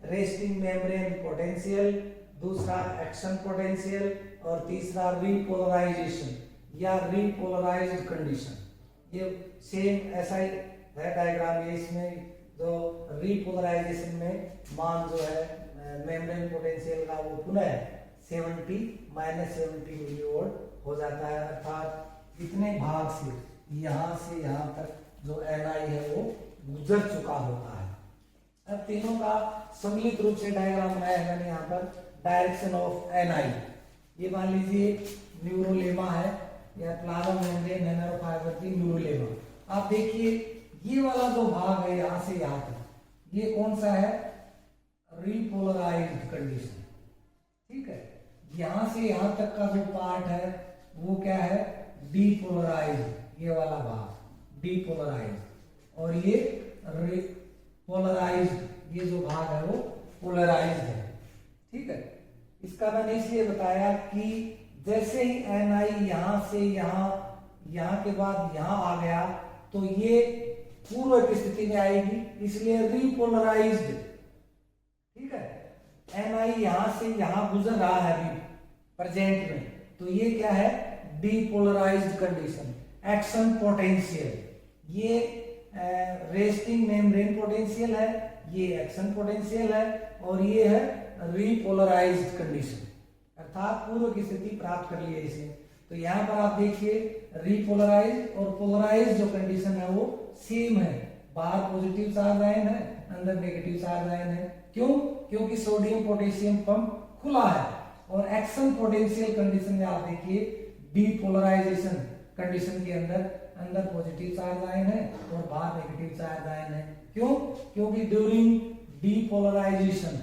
Resting membrane potential, दूसरा action potential और तीसरा रीपोलराइजेशन या रीपोलराइज्ड कंडीशन। ये सेम ऐसा ही है डायग्राम। ये इसमें जो रीपोलराइजेशन में मान जो है मेम्ब्रेन पोटेंशियल का वो पुनः 70 -70 मिलीवोल्ट हो जाता है, अर्थात इतने भाग से यहाँ तक जो Ni है वो गुजर चुका होता है। अब तीनों का सम्मिलित रूप से डायग्राम बनाया है मैंने यहाँ पर। डायरेक्शन ऑफ Ni, ये मान लीजिए न्यूरोलेमा है या प्लाज्मा मेम्ब्रेन है नर्व फाइबर की न्यूरोलेमा। आप देखिए ये वाला जो भाग है यहाँ से यहाँ तक, ये कौन सा है? Repolarised condition. ठीक है, यहाँ से यहाँ तक का जो पार्ट है वो क्या है? डीपोलराइज्ड, ये वाला भाग डीपोलराइज्ड, और ये पोलराइज्ड, ये जो भाग है वो पोलराइज्ड है। ठीक है, इसका मैंने इसलिए बताया कि जैसे ही Ni यहाँ से यहाँ के बाद यहाँ आ गया तो ये पूर्व की स्थिति में आएगी, इसलिए रीपोलराइज्ड। ठीक है, Ni यहाँ से यहाँ गुजर रहा है अभी प्रेजेंट में, तो ये क्या है? Depolarised condition. एक्शन पोटेंशियल, ये रेस्टिंग मेम्ब्रेन पोटेंशियल है, ये एक्शन पोटेंशियल है, और ये है रीपोलराइज्ड कंडीशन, अर्थात पूर्व की स्थिति प्राप्त कर ली है इसे। तो यहाँ पर आप देखिए रीपोलराइज्ड और पोलराइज्ड जो कंडीशन है वो सेम है। बाहर पॉजिटिव चार्ज आयन है, अंदर नेगेटिव चार्ज आयन है। क्यों? क्योंकि सोडियम पोटेशियम पंप खुला है। और एक्शन पोटेंशियल कंडीशन में आप देखिए डीपोलराइजेशन कंडीशन के अंदर पॉजिटिव चार्ज आयन है और बाहर नेगेटिव चार्ज आयन है। क्यों? क्योंकि ड्यूरिंग डीपोलराइजेशन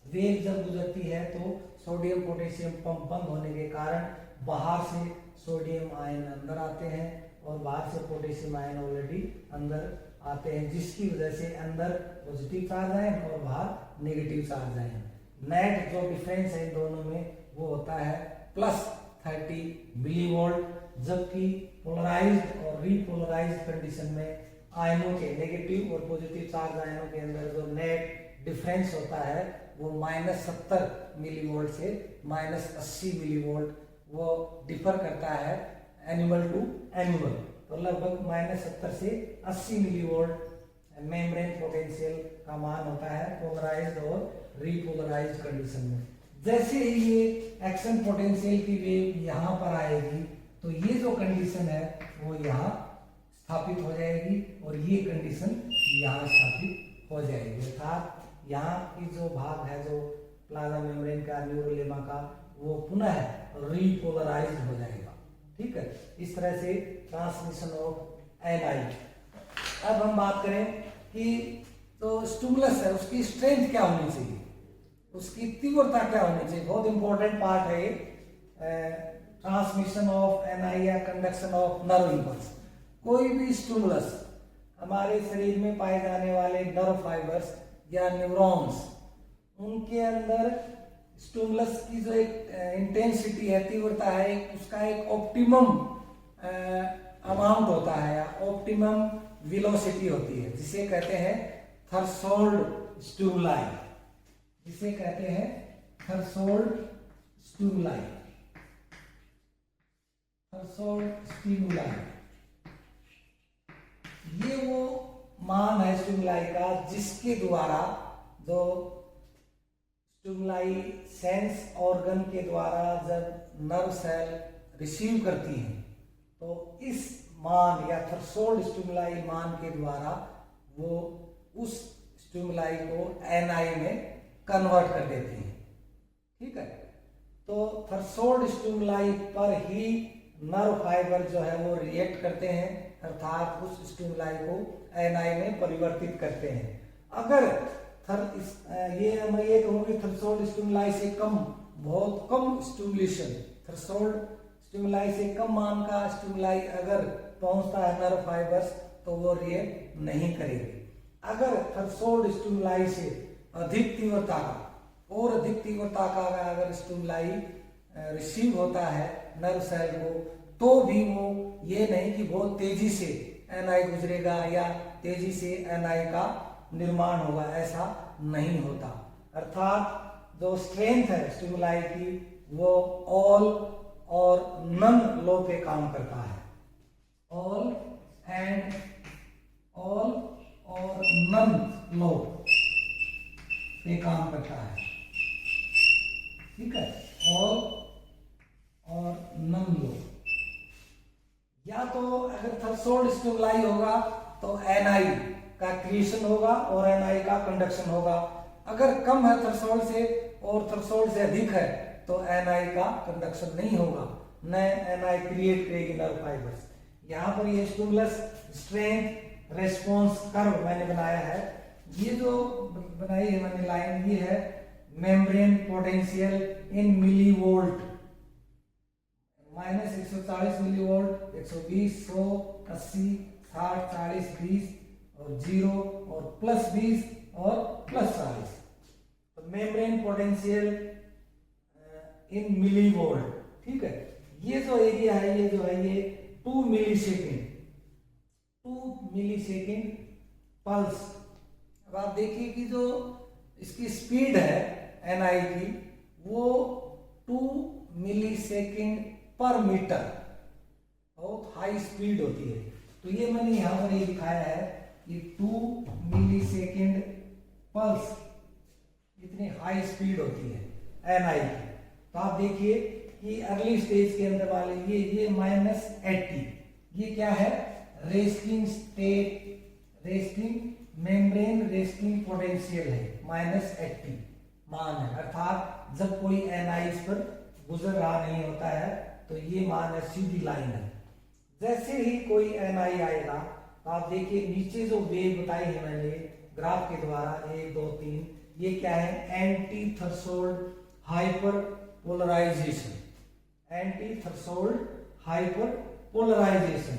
वेव जब गुजरती है तो सोडियम पोटेशियम पंप बंद होने के कारण बाहर से सोडियम आयन अंदर आते हैं और बाहर से पोटेशियम आयन ऑलरेडी अंदर आते हैं, जिसकी वजह से अंदर पॉजिटिव चार्ज आयन और बाहर नेगेटिव चार्ज आयन। नेट जो डिफरेंस है इन दोनों में वो होता है +30 मिलीवोल्ट, जबकि पोलराइज्ड और रीपोलराइज्ड कंडीशन में आयनों के नेगेटिव और पॉजिटिव चार्ज आयनों के अंदर जो नेट डिफरेंस होता है वो -70 मिलीवोल्ट से -80 मिलीवोल्ट वो डिफर करता है एनिमल टू एनिमल। तो लगभग -70 से 80 मिलीवोल्ट मेम्ब्रेन पोटेंशियल का मान होता है पोलराइज्ड और रीपोलराइज्ड कंडीशन में। जैसे ही ये एक्शन पोटेंशियल की वेव यहाँ पर आएगी तो ये जो कंडीशन है वो यहाँ स्थापित हो जाएगी और ये कंडीशन यहाँ स्थापित हो जाएगी, अर्थात यहाँ की जो भाग है जो प्लाज्मा मेम्ब्रेन का न्यूरोलेमा का वो पुनः रीपोलराइज्ड हो जाएगा। ठीक है, इस तरह से ट्रांसमिशन ऑफ Ni। अब हम बात करें कि तो स्टिमुलस है उसकी स्ट्रेंथ क्या होनी चाहिए, उसकी तीव्रता क्या होनी चाहिए। बहुत इंपॉर्टेंट पार्ट है ये ट्रांसमिशन ऑफ Ni या कंडक्शन ऑफ नर्व इम्पल्स। कोई भी स्टिमुलस हमारे शरीर में पाए जाने वाले नर्व फाइबर्स या न्यूरॉन्स, उनके अंदर स्टिमुलस की जो एक इंटेंसिटी है, तीव्रता है, उसका एक ऑप्टिमम अमाउंट होता है या ऑप्टिमम वेलोसिटी होती है, जिसे कहते हैं थ्रेशोल्ड स्टिमुलाई, जिसे कहते हैं थ्रेशोल्ड स्टिमुलाई, थ्रेशोल्ड स्टिमुलाई। ये वो मान है स्टिमुलाई का जिसके द्वारा जो स्टिमुलाई सेंस ऑर्गन के द्वारा जब नर्व सेल रिसीव करती हैं तो इस मान या थ्रेशोल्ड स्टिमुलाई मान के द्वारा वो उस स्टिमुलाई को Ni में कन्वर्ट कर देती हैं। ठीक है, तो थ्रेशोल्ड स्टिमुलाई पर ही नर्व फाइबर जो है वो रिएक्ट करते हैं, अर्थात उस स्टिमुलाई को Ni में परिवर्तित करते हैं। अगर मैं ये कहूँगी थ्रेशोल्ड स्टिमुलाई से कम, बहुत कम स्टिमुलेशन, थ्रेशोल्ड स्टिमुलाई से कम मान का स्टिमुलाई अगर पहुंचता है नर्व फाइबर्स तो वो रिएक्ट नहीं करेगी। अगर थ्रेशोल्ड स्टिमुलाई से अधिक तीव्रता का और अधिक तीव्रता का अगर स्टिमुलाई रिसीव होता है नर्व सेल को, तो भी वो ये नहीं कि बहुत तेजी से Ni गुजरेगा या तेजी से Ni का निर्माण होगा, ऐसा नहीं होता। अर्थात जो स्ट्रेंथ है स्टिमुलाई की वो ऑल और नन लो पे काम करता है। ऑल और नन लो पे काम करता है, ठीक है। ऑल और नन लो, या तो अगर थ्रेशोल्ड स्टिमुलाई होगा तो एनआई का क्रिएशन होगा और एनआई का कंडक्शन होगा। अगर कम है थ्रेशोल्ड से और थ्रेशोल्ड से अधिक है तो एनआई का कंडक्शन नहीं होगा, न एनआई क्रिएट करेगी नर्व फाइबर्स। यहाँ पर ये स्टिमुलस स्ट्रेंथ रेस्पॉन्स कर्व मैंने बनाया है। ये जो बनाई है मैंने लाइन, ये है membrane potential in millivolt, -140 millivolt, 120, 100, 80, 60, 40, 20 और 0 और +20 और +40। तो मेम्ब्रेन पोटेंशियल इन मिलीवोल्ट, ठीक है। ये जो एरिया है ये जो है ये 2 मिलीसेकेंड पल्स। अब आप देखिए कि जो इसकी स्पीड है एनआई की वो 2 मिलीसेकेंड पर मीटर, बहुत हाई स्पीड होती है। तो ये मैंने यहां पर ये दिखाया है कि 2 मिलीसेकेंड पल्स, इतनी हाई स्पीड होती है एनआई की। तो आप देखिए कि अर्ली स्टेज के अंदर वाले ये -80, ये क्या है, resting state, resting membrane resting potential है, -80 मान है। अर्थात जब कोई एनआई इस पर गुजर रहा नहीं होता है तो ये मान है, सीधी लाइन है। जैसे ही कोई एनआई आएगा तो आप देखिए नीचे जो वेव बताई है मैंने ग्राफ के द्वारा 1, 2, 3, ये क्या है, anti threshold hyperpolarization, anti threshold hyperpolarization.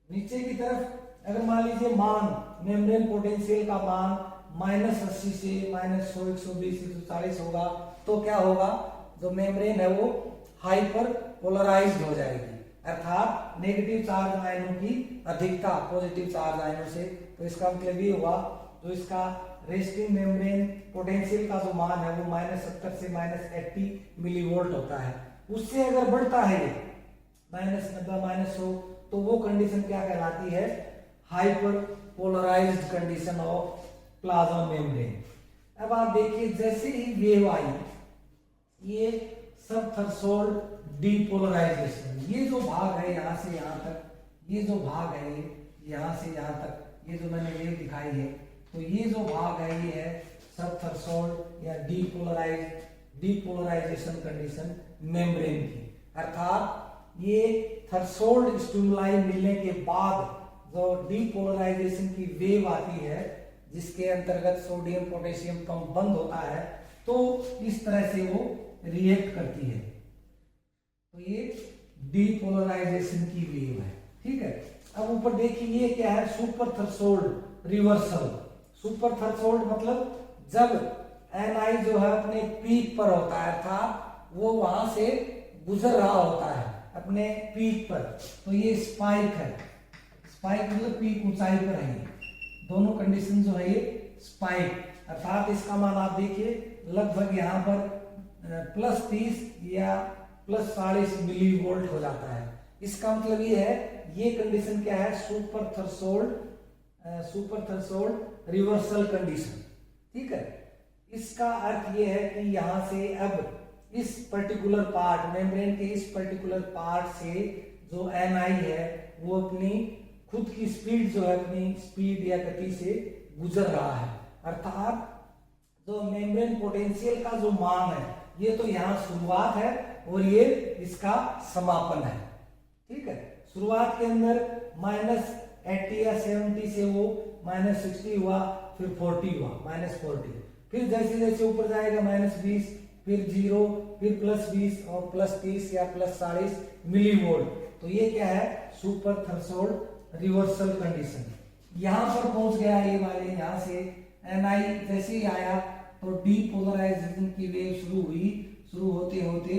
नीचे की तरफ अगर मान लीजिए मान मेम्ब्रेन पोटेंशियल का मान -80 से -100, 120, 140 होगा तो क्या होगा, जो मेम्ब्रेन है वो हाइपर पोलराइज्ड हो जाएगी, अर्थात नेगेटिव चार्ज आयनों की अधिकता पॉजिटिव चार्ज आयनों से। तो इसका मतलब ये हुआ, तो इसका रेस्टिंग मेम्ब्रेन पोटेंशियल का जो मान है वो -70 से -80 मिलीवोल्ट होता है। उससे अगर बढ़ता है ये -90, -100, तो वो कंडीशन क्या कहलाती है, hyperpolarized condition of plasma membrane. अब आप देखिए जैसे ही वेव आई, ये सब थ्रेशोल्ड डीपोलराइजेशन, ये जो भाग है यहाँ से यहाँ तक, ये जो भाग है यहाँ से यहाँ तक, ये जो मैंने वेव दिखाई है, तो ये जो भाग है ये है सब थ्रेशोल्ड या डीपोलराइजेशन कंडीशन मेम्ब्रेन की। अर्थात ये थ्रेशोल्ड स्टिमुलाई मिलने के बाद जो डीपोलराइजेशन की वेव आती है, जिसके अंतर्गत सोडियम पोटेशियम पंप बंद होता है, तो इस तरह से वो रिएक्ट करती है। तो ये डीपोलराइजेशन की वेव है, ठीक है। अब ऊपर देखिए ये क्या है, super threshold reversal. Super threshold मतलब जब एनआई जो है अपने पीक पर होता है, अर्थात वो वहां से गुजर रहा होता है अपने पीक पर, तो ये स्पाइक है, स्पाइक मतलब पीक ऊंचाई पर है, दोनों कंडीशन जो है ये स्पाइक। अर्थात इसका मान आप देखिए लगभग यहाँ पर +30 या +40 मिलीवोल्ट हो जाता है। इसका मतलब ये है, ये कंडीशन क्या है, सुपर थ्रेशोल्ड रिवर्सल कंडीशन, ठीक है। इसका अर्थ ये है कि यहां से अब इस पर्टिकुलर पार्ट मेम्ब्रेन के इस पर्टिकुलर पार्ट से जो एनआई है वो अपनी खुद की स्पीड जो है, अपनी स्पीड या गति से गुजर रहा है। अर्थात जो मेम्ब्रेन पोटेंशियल का जो मान है ये तो यहाँ शुरुआत है और ये इसका समापन है, ठीक है। शुरुआत के अंदर -80 या 70 से वो -60 हुआ, फिर 40 हुआ, -40, फिर जैसे जैसे ऊपर जाएगा -20, फिर 0, फिर +20 और +30 या +40 मिलीवोल्ट। तो ये क्या है, सुपर थ्रेशोल्ड रिवर्सल कंडीशन। यहां पर पहुंच गया ये वाले, यहां से एनआई जैसे ही आया तो डीपोलराइजेशन की वेव शुरू हुई, शुरू होते होते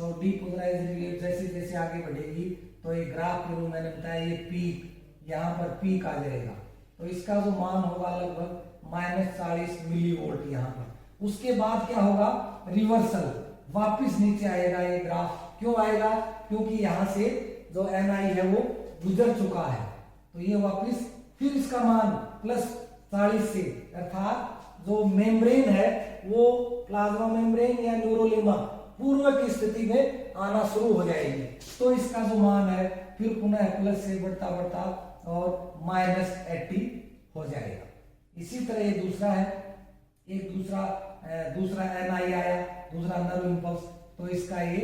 और डीपोलराइजेशन वेव जैसे जैसे आगे बढ़ेगी तो ये ग्राफ के रूप मैंने बताया, ये पीक, यहाँ पर पीक आ जाएगा। तो इसका जो मान होगा लगभग -40 मिलीवोल्ट यहाँ पर। उसके बाद क्या होगा, रिवर्सल, वापिस नीचे आएगा ये ग्राफ। क्यों आएगा, क्योंकि यहां से जो ni है वो गुजर चुका है, तो ये वापिस फिर इसका मान +40 से, अर्थात जो मेम्ब्रेन है वो प्लाज्मा मेम्ब्रेन या न्यूरोलेमा पूर्व की स्थिति में आना शुरू हो जाएगी। तो इसका जो मान है फिर पुनः प्लस से बढ़ता बढ़ता और -80 हो जाएगा। इसी तरह ये दूसरा है, एक दूसरा ni आया, दूसरा नर्व इंपल्स, तो इसका ये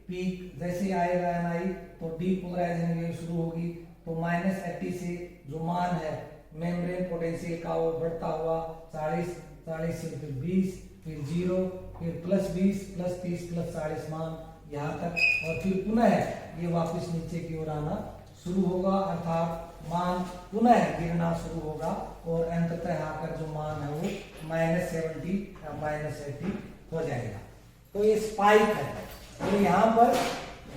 पीक जैसे आएगा ni तो डीपोलराइजिंग वेव शुरू होगी, तो -80 से जो मान है मेम्ब्रेन पोटेंशियल का वो बढ़ता हुआ 40 से फिर 20, फिर 0, फिर +20, +30, +40 मान यहाँ तक, और फिर पुनः ये वापस नीचे की ओर आना शुरू होगा, अर्थात मान पुनः गिरना शुरू होगा और अंततः आकर जो मान है वो -70 या -80 हो जाएगा। तो ये स्पाइक है, तो यहाँ पर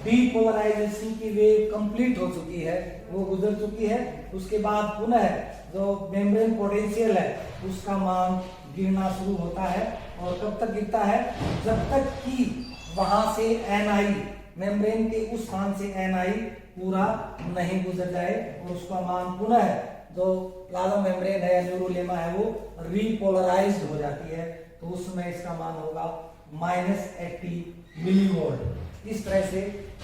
डीपोलराइजेशन की वेव कंप्लीट हो चुकी है, वो गुजर चुकी है। उसके बाद पुनः जो मेम्ब्रेन पोटेंशियल है उसका मान गिरना शुरू होता है, और कब तक गिरता है, जब तक कि वहां से ni, मेम्ब्रेन के उस स्थान से ni पूरा नहीं गुजर जाए और उसका मान पुनः जो प्लाज्मा मेम्ब्रेन है, न्यूरोलेमा है, वो रीपोलराइज्ड हो जाती है, तो उस समय इसका मान होगा -80 मिलीवोल्ट। इस तरह से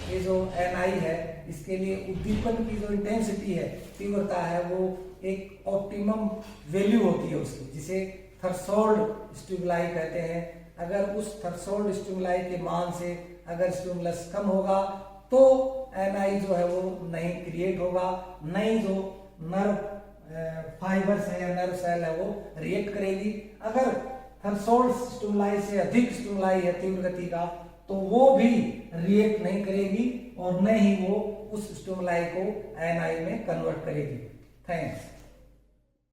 ये जो ni है इसके लिए उद्दीपन की जो इंटेंसिटी है, तीव्रता है, वो एक ऑप्टिमम वैल्यू होती है उसकी, जिसे थ्रेशोल्ड स्टिमुलाई कहते हैं। अगर उस थ्रेशोल्ड स्टिमुलाई के मान से अगर स्टिमुलस कम होगा तो ni जो है वो नहीं क्रिएट होगा, नहीं जो नर्व फाइबर्स है या नर्व सेल है वो रिएक्ट करेगी। अगर थ्रेशोल्ड स्टिमुलाई से अधिक स्टिमुलाई है तीव्र गति का, तो वो भी रिएक्ट नहीं करेगी और न ही वो उस स्टिमुलाई को ni में कन्वर्ट करेगी। थैंक्स।